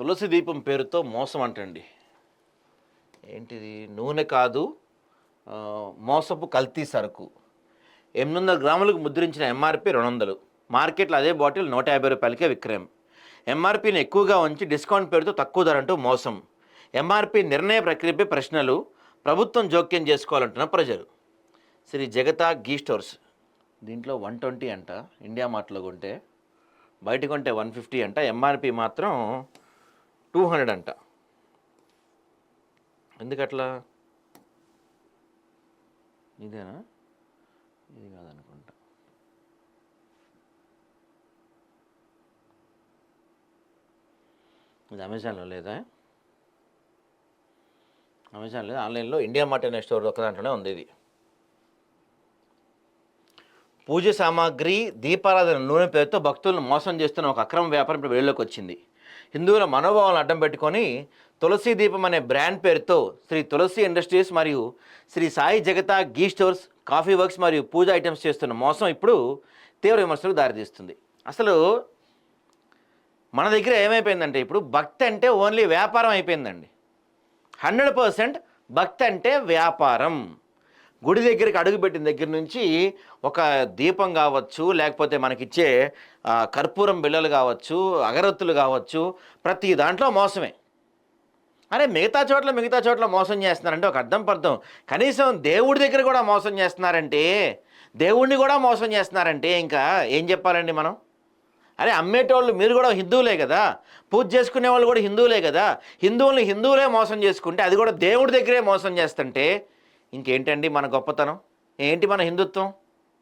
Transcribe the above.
తులసి దీపం పేరుతో మోసం అంటండి. ఏంటిది? నూనె కాదు, మోసపు కల్తీ సరుకు. 800 గ్రాములకు ముద్రించిన ఎంఆర్పి 200. మార్కెట్లో అదే బాటిల్ 150 రూపాయలకే విక్రయం. ఎంఆర్పిని ఎక్కువగా ఉంచి డిస్కౌంట్ పేరుతో తక్కువ ధర అంటూ మోసం. ఎంఆర్పి నిర్ణయ ప్రక్రియపై ప్రశ్నలు, ప్రభుత్వం జోక్యం చేసుకోవాలంటున్న ప్రజలు. శ్రీ జగత గీ స్టోర్స్, దీంట్లో 120 అంట, ఇండియా మార్ట్లో కొంటే. బయట కొంటే 150 అంట, ఎంఆర్పి మాత్రం 200 అంట. ఎందుకట్లా? ఇదేనా? ఇది కాదనుకుంటా. ఇది అమెజాన్లో లేదా? అమెజాన్ లేదా, ఆన్లైన్లో ఇండియా మార్ట్ అనే స్టోర్ ఒక దాంట్లోనే ఉంది. ఇది పూజ సామాగ్రి, దీపారాధన నూనె పేరుతో భక్తులను మోసం చేస్తున్న ఒక అక్రమ వ్యాపారం ఇప్పుడు వెలుగులోకి వచ్చింది. హిందువుల మనోభావాలను అడ్డం పెట్టుకొని తులసి దీపం అనే బ్రాండ్ పేరుతో శ్రీ తులసి ఇండస్ట్రీస్ మరియు శ్రీ సాయి జగత గీ స్టోర్స్, కాఫీ వర్క్స్ మరియు పూజ ఐటమ్స్ చేస్తున్న మోసం ఇప్పుడు తీవ్ర విమర్శలకు దారితీస్తుంది. అసలు మన దగ్గర ఏమైపోయిందంటే ఇప్పుడు భక్తి అంటే ఓన్లీ వ్యాపారం అయిపోయిందండి. 100% భక్తి అంటే వ్యాపారం. గుడి దగ్గరికి అడుగుపెట్టిన దగ్గర నుంచి ఒక దీపం కావచ్చు, లేకపోతే మనకిచ్చే కర్పూరం బిళ్ళలు కావచ్చు, అగరత్తులు కావచ్చు, ప్రతి దాంట్లో మోసమే. అరే మిగతా చోట్ల మోసం చేస్తున్నారంటే ఒక అర్థం పర్థం. కనీసం దేవుడి దగ్గర కూడా మోసం చేస్తున్నారంటే, దేవుడిని కూడా మోసం చేస్తున్నారంటే ఇంకా ఏం చెప్పాలండి మనం? అరే అమ్మేటోళ్ళు మీరు కూడా హిందువులే కదా, పూజ చేసుకునే వాళ్ళు కూడా హిందువులే కదా, హిందువులే మోసం చేసుకుంటే, అది కూడా దేవుడి దగ్గరే మోసం చేస్తుంటే ఇంకేంటండి మన గొప్పతనం? ఏంటి మన హిందుత్వం?